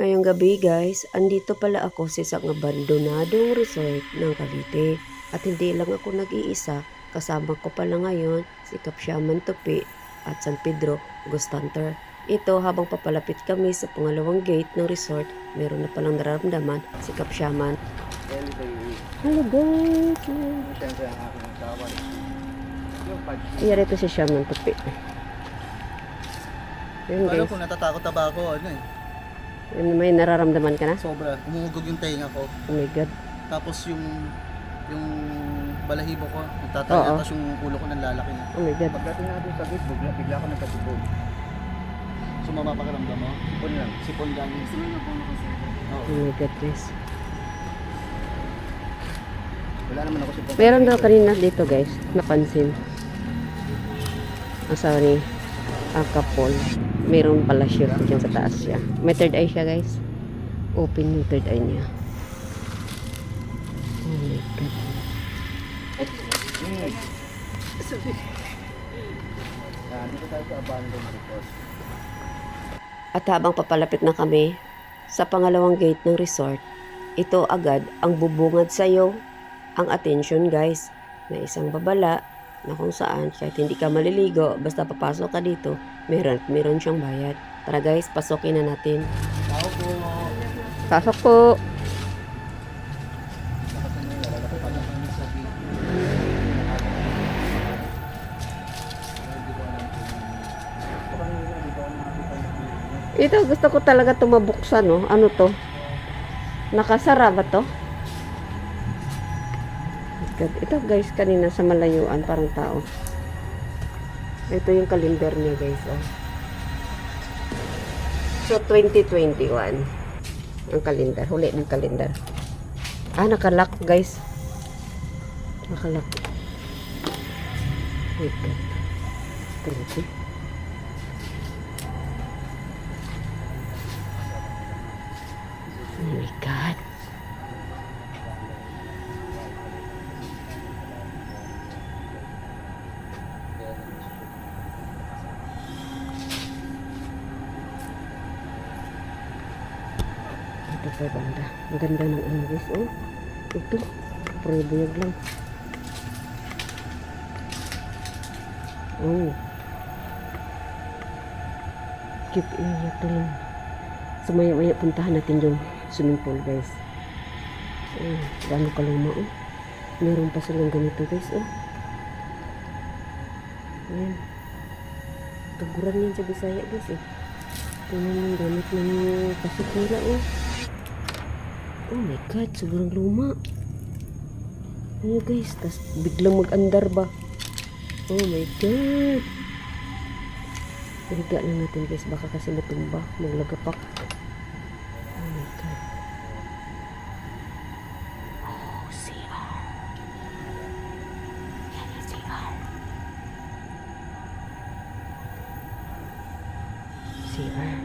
Ngayong gabi guys, andito pala ako sa isang abandonadong resort ng Cavite. At hindi lang ako nag-iisa, kasama ko pala ngayon si Kapsyaman Tupi at San Pedro Ghost Hunter. Ito habang papalapit kami sa pangalawang gate ng resort, meron na palang nararamdaman si Kapsyaman. Hello guys! Siyempre ang aking asawa. Yung pag... Iyari ito si Syaman Tupi. Yun Paano guys, kung natatakot na ba ako, may nararamdaman ka na? sobra. Umugog yung tenga ko. Oh my God. Tapos yung balahibo ko, Oo. nagtataya. Tapos yung ulo ko nanlalaki na. Oh my God. Pagdating na doon sa gate, bigla ako nagkatubog. So mapapakiramdam mo? Sipon lang. Sipon lang. Oo. Oh my God guys. Wala naman ako sipon. Meron daw kanina dito guys, napansin. Sorry, couple. Meron pala siya dyan sa taas siya. May third eye siya guys. Open yung third eye niya. Oh my God. Dito tayo sa abandoned resort. At habang papalapit na kami sa pangalawang gate ng resort, ito agad ang bubungad sa'yo ang attention guys, na isang babala na kung saan kahit hindi ka maliligo, basta papasok ka dito, meron siyang bayad. Tara guys, pasokin na natin. Tao po. Pasok po! Ito gusto ko talaga tumabuksan, no? Ano to? Nakasara ba to? Ito guys, kanina sa malayuan, parang tao. Ito yung calendar niya guys, oh. So, 2021. Ang calendar, huli ng calendar. Ah, nakalock guys. Nakalock. Wait, God. Creepy. Oh my God. Ito pa banda. Ang ganda ng ano guys, oh. Ito. Prebuyag lang. Oh. Keep area clean. So maya puntahan natin yung swimming pool guys. Oh, gaano kaluma, oh. Meron pa silang ganito guys, oh. Ayan. Taguran yan sa Bisaya guys, eh. Tingnan yung gamit ng pasikula, oh. Oh my God, sobrang luma. Ayan guys, tas biglang mag-andar ba? Oh my God. Iliga lang natin guys, baka kasi matumba, maglagapak. Oh my God. Oh, CR. Yan yung CR. CR.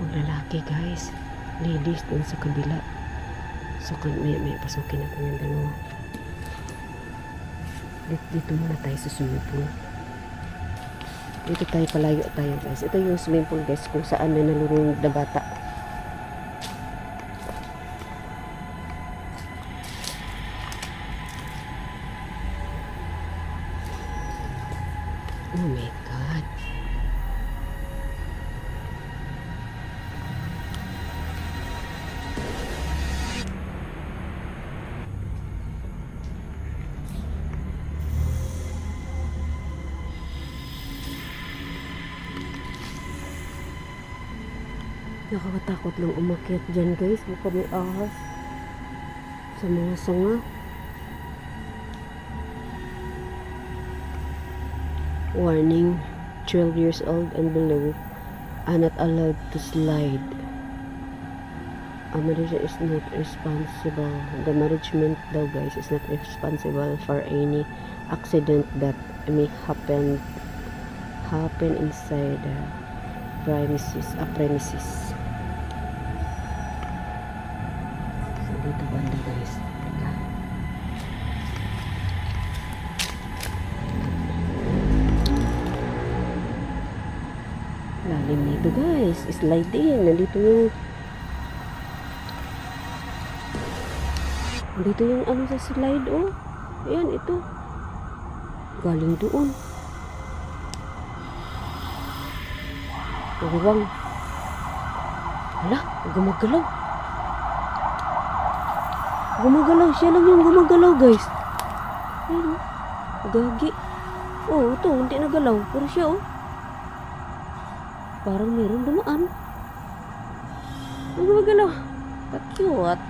Ang lalaki guys. Ladies dun sa kabila. So, may pasukin natin yung dalawa. Dito muna tayo sa swimming pool. Dito tayo, palayo tayo guys. Ito yung swimming pool guys, kung saan may nalulunod na bata. Oh my God. Nakakatakot lang umakyat dyan guys. Baka may ahas sa mga sanga. Warning, 12 years old and below are not allowed to slide. A management is not responsible. The management daw guys is not responsible for any accident that may happen inside the premises. So dito banda guys. Teka. Lalim nito guys. Slide in. Nandito yung Dito yung ano sa slide, oh. Ayan, ito. Galing doon. Uwang. Hala, gumagalaw. Gumagalaw. Siya lang yung gumagalaw, guys. Ayan, oh. Gagi. Oh, ito. Hindi nagalaw. Pero siya, oh. Parang meron dumaan. Ang gumagalaw. Cute.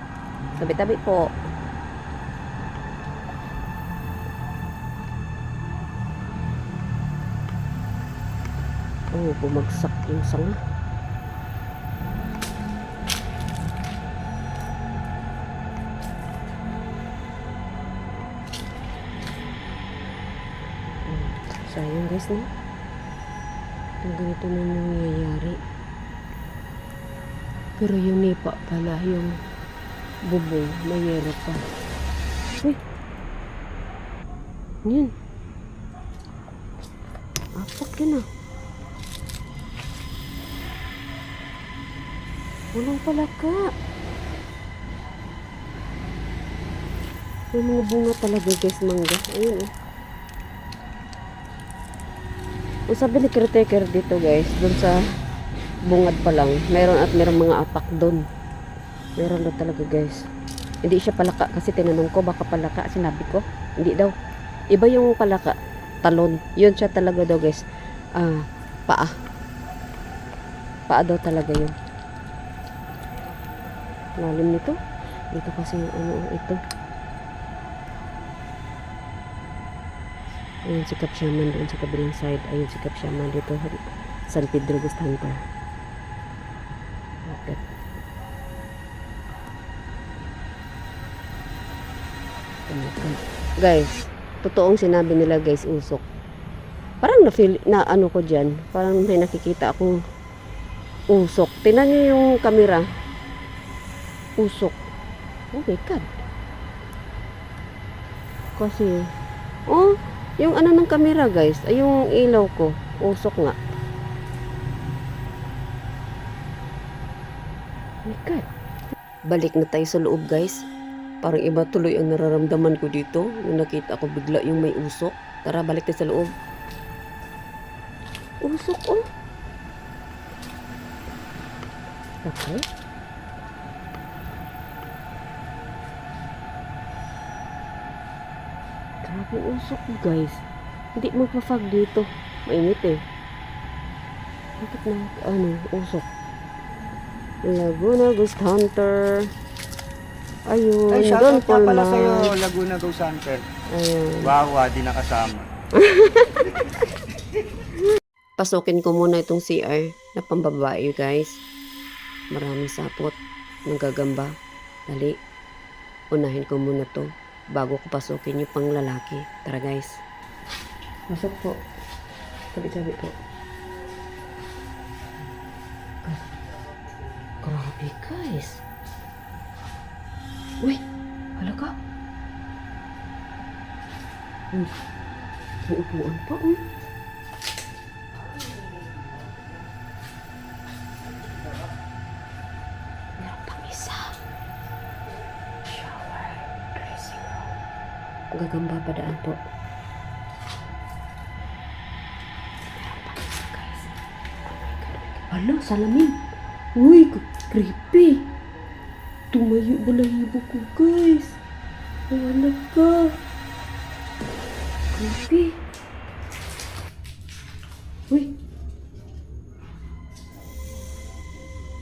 Tabi-tabi po. Oh, bumagsak yung sanga. Sayang guys, no? Ang ganito na nangyayari. Pero yung nipa pala, yung bubong, mayroon pa. Uy! Yan. Apak yun ah. Walang palaka. May mga bunga talaga guys, mangga. Ayun oh. Ang sabi ni caretaker dito guys, dun sa bungad pa lang, meron mga apak dun. Meron na talaga guys. Hindi siya palaka kasi tinanong ko baka palaka, sinabi ko. Hindi daw. Iba yung palaka. Talon. Yun siya talaga daw guys. Paa. Paa daw talaga yun. Lalim nito. Dito kasi yung ano ito. Ayun si Kapsyaman doon sa kabilang side. Ayun si Kapsyaman dito. San Pedro Ghost Hunter. Okay. Guys, totoong sinabi nila guys, usok. Parang na-feel, na ano ko dyan. Parang may nakikita akong usok. Tingnan niyo yung camera. Usok. Oh my God. Kasi, oh, yung ano ng camera guys, ay yung ilaw ko, usok nga. Oh my God. Balik na tayo sa loob guys. Parang iba tuloy ang nararamdaman ko dito. Nung nakita ko bigla yung may usok. Tara, balik tayo sa loob. Usok, oh. Okay. Grabe usok guys. Hindi magpa-fog dito. Mainit eh. Bakit na, ano, usok. Laguna Ghost Hunter. Ayun, Ay, Don shoutout nga pala Polman. sa'yo, Laguna Ghost Hunter. Ayun. Wawa, di nakasama. Pasukin ko muna itong CR na pambabae guys. Maraming sapot ng gagamba. Dali. Unahin ko muna to bago ko pasukin yung pang lalaki. Tara guys. Pasok po. Tabi-tabi po. Grabe guys. Uy, hala ka. Uy, may upuan pa oh. Meron pang isa. Shower, dressing room. Gagamba pa daan po. Meron pang isa guys. Oh my God. Hala, salamin. Uy, creepy. Tumayo balahibo ko guys. Ay, anak ka. Creepy. Uy.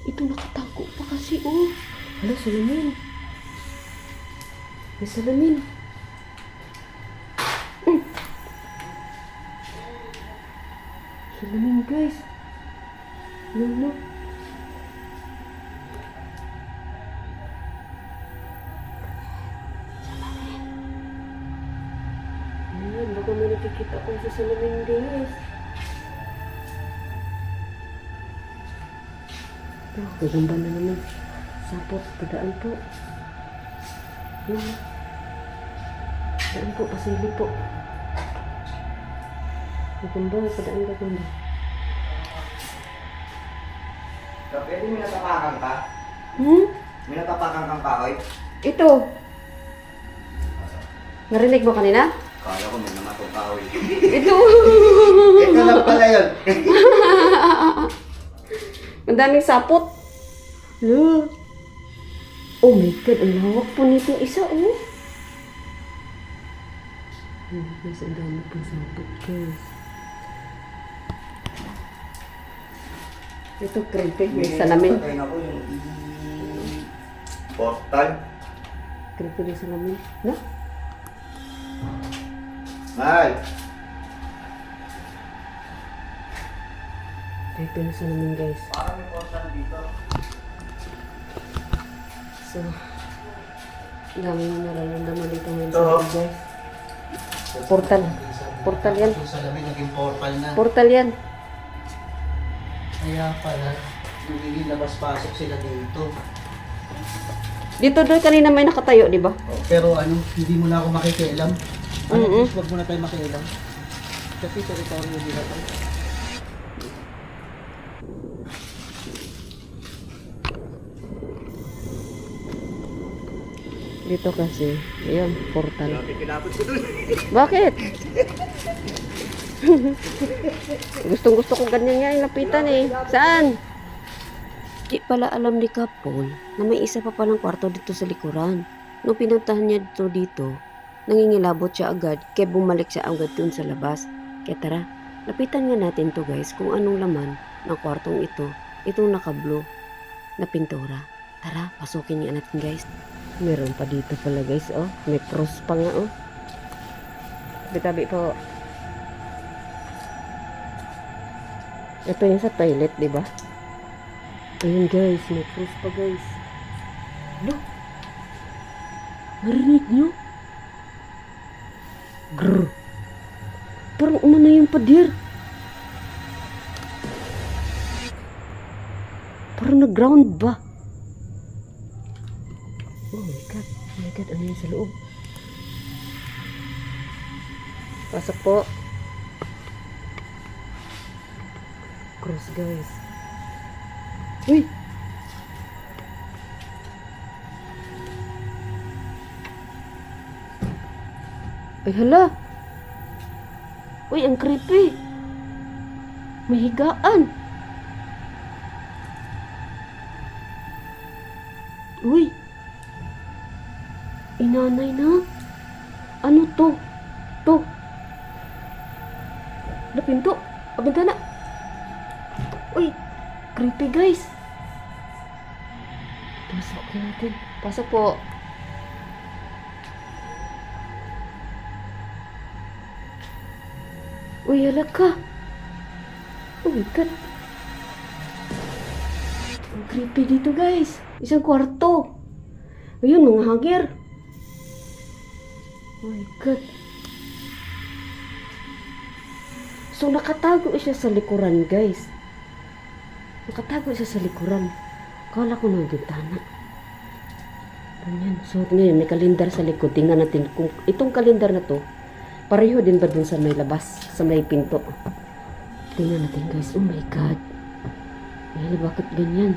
Ito nakatago pa kasi oh. Hala, salamin. May salamin. Salamin guys. Yan no. Baka may nakikita ko sa salamin guys. Oh, gagamba na naman. Sapot, padaan po. Yan. Padaan po, pasili po. Gagamba, padaan gagamba. Pwede may natapakan ka? Hmm? May natapakan kang kahoy? Ito. Narinig mo kanina? Kala ko may mga kahoy. Ito. Ito lang pala yun. Ang daming sapot. Lo. Oh my God, ang lawak po nitong isa, oh. Guys, ang dami pong sapot, guys. Ito, creepy. May salamin. Patay na ko yung portal. Creepy na salamin. Na? Mahal. Creepy na salamin, guys. Parang may portal dito. So, ang dami yung nararamdaman dito ngayon Ito. sa akin, guys. Portal. Portal yan. Yung salamin naging portal na. Portal yan. Kaya pala, nagiging labas-pasok sila dito. Dito doon kanina may nakatayo, di ba? Oh, pero ano, hindi mo na ako makikialam. Ano, Mm-mm. huwag mo na tayo makialam. Kasi teritoryo nila to. Dito kasi, ayun, portal. Kinapot ko dun. Bakit? Gustong-gusto ko ganyan nga yung lapitan eh. Saan? Di pala alam ni Kapol na may isa pa palang kwarto dito sa likuran. Nung pinuntahan niya dito, nangingilabot siya agad kaya bumalik siya agad dun sa labas. Kaya tara, lapitan nga natin to guys kung anong laman ng kwartong ito. Itong naka-blue na pintura. Tara, pasukin nga natin guys. Meron pa dito pala guys, oh. May cross pa nga, oh. Tabi-tabi po. Ito yung sa toilet, di ba? Ayun guys, may cross pa guys. Ano? Narinig nyo? Grrr. Parang umano yung pader. Parang nag-ground ba? Oh my God. Oh my God, ano yun sa loob? Pasok po. Cross guys. Uy! Ay hala! Uy, ang creepy! May higaan! Uy! Inanay na? Ano to? To? Ada pintu? Bintana? Uy! Creepy guys! Pasok natin. Pasok po. Uy, hala ka! Oh my God! Ang creepy dito guys! Isang kwarto! Ayun, mga hagir! Oh my God! So, nakatago siya sa likuran, guys. Nakatago siya sa likuran. Kala ko na bintana. Ganyan. So, ngayon, may kalendar sa likod. Tingnan natin kung itong kalendar na to, pareho din ba dun sa may labas, sa may pinto. Tingnan natin, guys. Oh my God. Ay, bakit ganyan?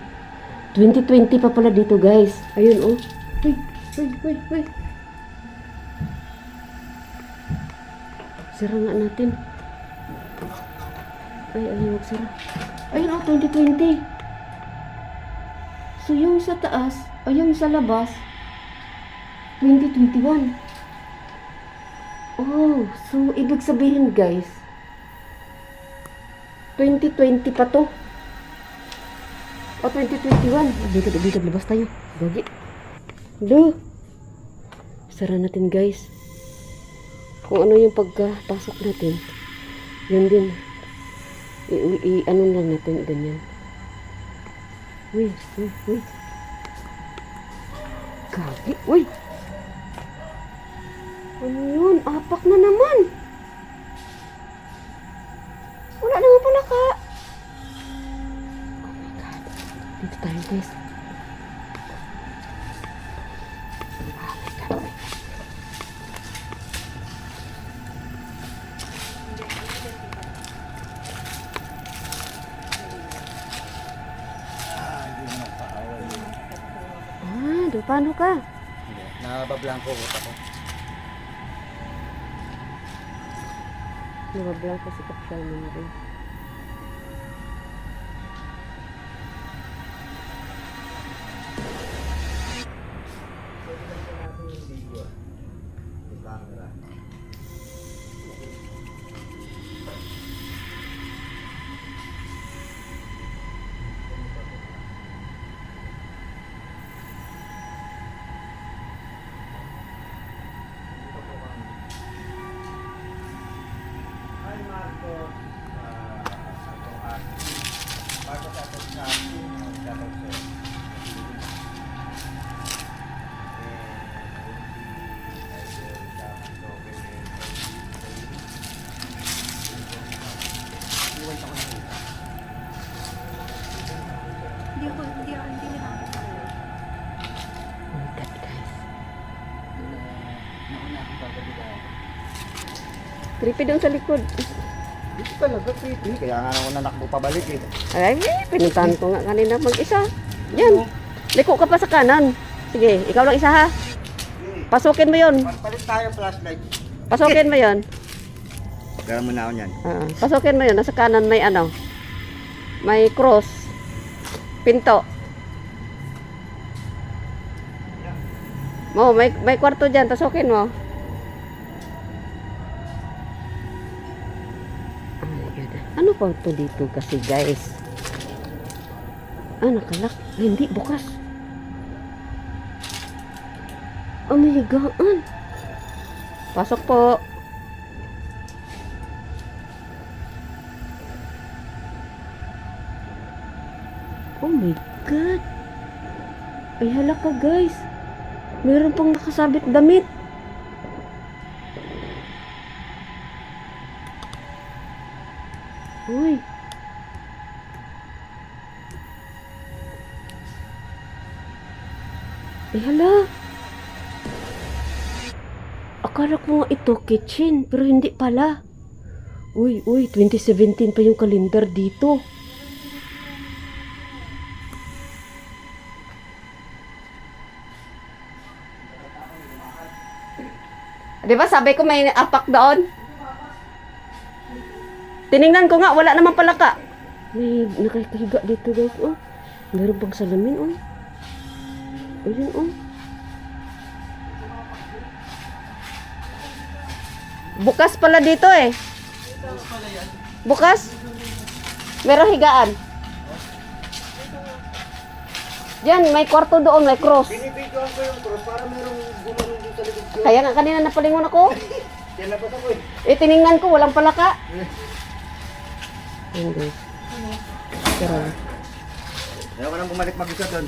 2020 pa pala dito, guys. Ayun, oh. Uy, uy, uy, uy. Sira nga natin. Ay, ayun, magsara. Ayun, oh, 2020. So, yung sa taas, ay yung sa labas, 2021. Oh, so, ibig sabihin, guys, 2020 pa to. O, 2021. Bigad, labas tayo. Gagi. Hello. Sara natin, guys. Kung ano yung pagkapasok natin, yun din. Ano lang natin, ganyan. Uy, uy, uy. Gagi, uy. Ano yun? Apak na naman. Wala naman pala ka. Oh my God. Dito tayo, guys. Oh my God. Paano ka? Nakabablanko ko ako. Nabablanko si Kapsyaman rin. Hi Marco, Marco sa atin sa akin, dapat sir. Hindi nila ako pala. Oh my God, guys. Nauna akong pagkabila ako. Creepy doon sa likod. Dito talaga creepy, kaya nga ako nanakbo pabalik eh. Ay, pinuntahan ko nga kanina mag-isa. Yan. Liko ka pa sa kanan. Sige, ikaw lang isa ha. Pasukin mo yon. Palit tayo flashlight. Pasukin mo yon. Gara mo na ako niyan. Pasukin mo yon. Nasa kanan may ano. May cross. Pinto. Mo, may kwarto dyan. Pasukin mo. Ano pa ito dito kasi guys? Nakalak. Ay, hindi, bukas. May higaan. Pasok po. Oh my God. Ay, hala ka guys. Meron pang nakasabit damit. Uy. Ay, hala. Akala ko nga ito kitchen, pero hindi pala. Uy, 2017 pa yung kalendar dito. Di ba sabi ko may apak doon? Tiningnan ko nga, wala naman pala ka. May nakahiga dito guys, oh. Meron pang salamin, oh. Ayun, oh. Bukas pala dito eh. Bukas? Meron higaan. Diyan, may kwarto doon, may cross. Binibidyoan ko yung cross para merong gumanong dito sa likod ko. Kaya nga kanina napalingon ako. Yan na ako eh. Tiningnan ko, walang pala ka. Hindi. Pero, Ayaw ko nang bumalik mag-isa doon.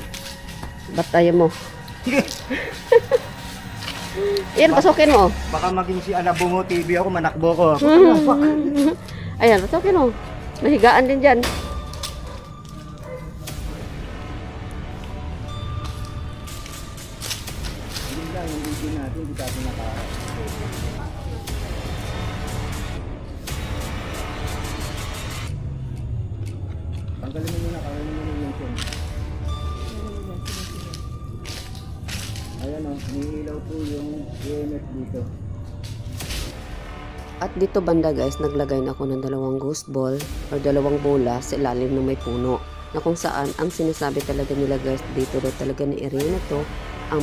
ba't tayo mo? Yan, pasukin mo. Baka maging si Alabungo TV ako, manakbo ko. Ayan, pasukin mo. Nahigaan din dyan. Yun lang yung video natin, hindi natin naka... Tanggalin mo muna, kawin mo muna yung phone. Ayan o, nihilaw po yung EMF dito. At dito banda guys, naglagay na ako ng 2 ghost ball or 2 bola sa ilalim ng may puno. Na kung saan, ang sinasabi talaga nila guys, dito daw talaga ni area na to, ang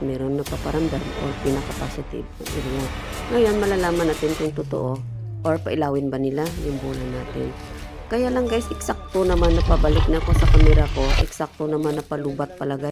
meron nagpaparamdam or pinaka-positive area. Ngayon, malalaman natin kung totoo or pailawin ba nila yung bola natin. Kaya lang guys, eksakto naman na pabalik na ako sa camera ko, eksakto naman na palubat pala guys.